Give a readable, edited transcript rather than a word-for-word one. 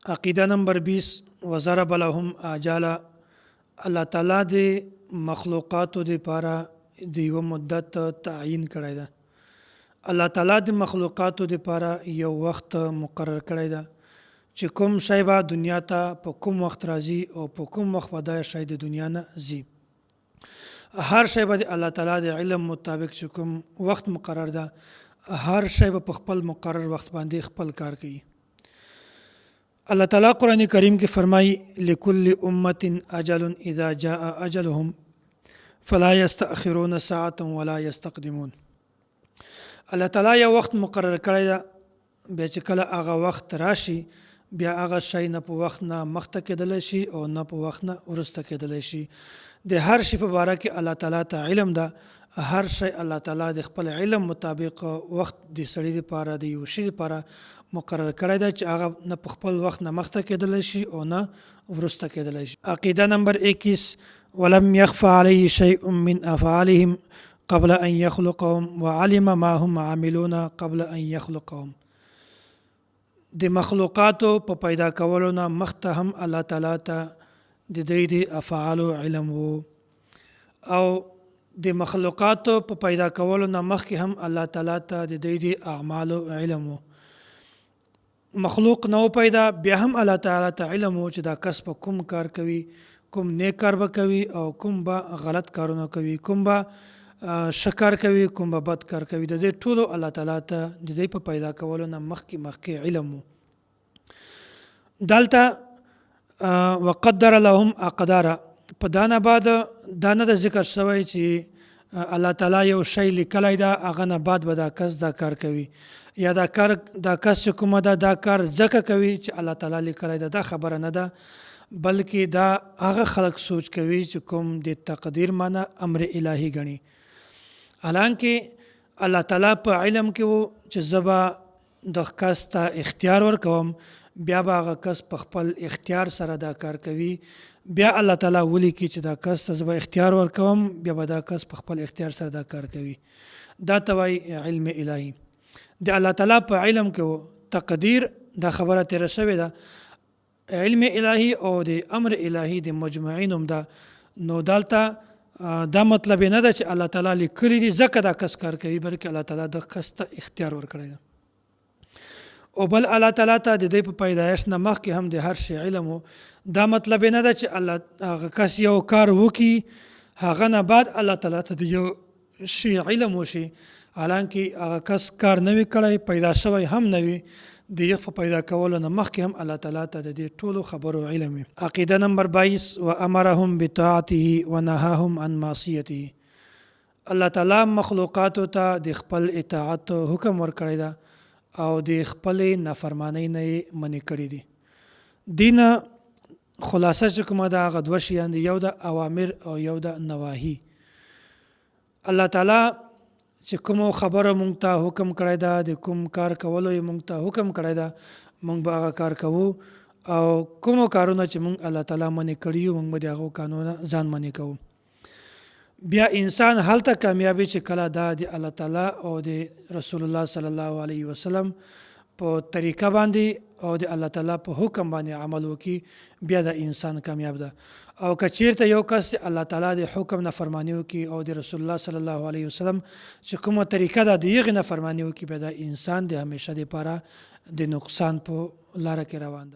عقیده نمبر 20 وضرب لهم آجالا الله تعالی د مخلوقاتو دپاره د یو مدت تعیین کړی ده. الله تعالی د مخلوقاتو دپاره یو وخت مقرر کړی ده چې کوم شی به دنیا ته په کوم وخت راځي او په کوم وخت به دا شی د دنیا نه ځي. هر شی به د الله تعالی د علم مطابق چې کوم وخت مقرر ده، هر شی به په خپل مقرر وخت باندې خپل کار کوي. الله تعالی قرآن کریم کې فرمایي لكل امة اجل اذا جاء اجلهم فلا يستأخرون ساعة ولا يستقدمون. الله تعالی یو وخت مقرر کړی ده، بیا چې کله هغه وخت راشي بیا هغه شی نه په وخت نه مخته کېدلی شي او نه په وخت نه وروسته کېدلی شي. د هر شي په باره کې الله تعالی ته علم ده. هر شی الله تعالی د خپل علم مطابق وخت د سړي دپاره د یو شي دپاره مقرر کړی ده چې هغه نه په خپل وخت نه مخته کېدلی شي او نه وروسته کېدلی شي. عقیده نمبر 21 ولم يخف عليه شيء من افعالهم قبل ان يخلقهم وعلم ما هم عاملون قبل ان يخلقهم. د مخلوقاتو په پیدا کولو نه مخته هم الله تعالی ته د دوی د افعالو علم وو، او د مخلوقاتو په پیدا کولو نه مخکې هم الله تعالی ته د دوی د اعمالو علم وو. مخلوق نو پیدا بیا هم الله تعالی ته علم وو چې دا کس په کوم کار کوي، کوم نیک کار به کوي او کوم به غلط کارونه کوي، کوم به شکر کوي، کوم به بد کار کوي. د دې ټولو الله تعالی ته د دې په پیدا کولو نه مخکې علم وو. دلته وقدر لهم اقدارا په دانه بعد دانه د ذکر شوی چې الله تعالی یو شی لیکلی ده، هغه نه بعد به دا کس دا کار کوي، یا دا کس چې کومه ده دا کار ځکه کوي چې الله تعالی لیکلی ده. دا خبره نه ده، بلکې دا هغه خلق سوچ کوي چې کوم د تقدیر معنی امر الهی ګڼي. حالانکه الله تعالی په علم کې وو چې زه به د کس ته اختیار ورکوم، بیا به هغه کس په خپل اختیار سره دا کار کوي. بیا الله تعالی ولیکي چې دا کس ته زه به اختیار ورکوم، بیا به دا کس په خپل اختیار سره دا کار کوي. دا ته وایي علم الهی. د الله تعالی په علم کې وو تقدیر، دا خبره تیره شوې ده. علم الهی او د امر الهی د مجموعین هم ده. نو دلته دا مطلب نه ده چې الله تعالی لیکلی دي ځکه دا کس کار کوي، بلکې الله تعالی د کس ته اختیار ورکړی ده. او بل الله تعالی ته د دې په پیدایش نه مخکې هم د هر شي علم وو. دا مطلب نه ده چې الله هغه کس یو کار وکړي هغه نه بعد الله تعالی ته د یو شي علم وشي، حالانکه هغه کس کار نه وي کړی، پیدا شوی هم نه وي، د یو په پیدا کولو نه مخکې هم الله تعالی ته د دې ټولو خبرو علم وي. عقیده نمبر 22 وامرهم بطاعته ونهاهم عن معصیته. الله تعالی مخلوقاتو ته د خپل اطاعت حکم ورکړی ده او د خپل نافرمانی نه یې منې کړي دي. دینه خلاصه چې کومه ده هغه دوه شیان دي، یو د اوامر او یو د نواهی. الله تعالی چې کومو خبره مونږ ته حکم کړی ده، د کوم کار کولو یې مونږ ته حکم کړی ده، مونږ به هغه کار کوو، او کومو کارونه چې مونږ الله تعالی منې کړي یو مونږ به د هغو کارونه ځان منې کوو. بیا انسان هلته کامیابي چې کله دا د الله تعالی او د رسول الله صلی الله علیه وسلم په طریقه باندې او د الله تعالی په حکم باندې عمل وکړي، بیا د انسان کامیاب ده. او که چیرته یو کس الله تعالی د حکم نافرمانی وکړي او د رسول الله صلی الله علیه وسلم چې کومه طریقه ده د هغې نافرمانی وکړي، بیا د انسان د همیشه دپاره د نقصان په لاره کې روان ده.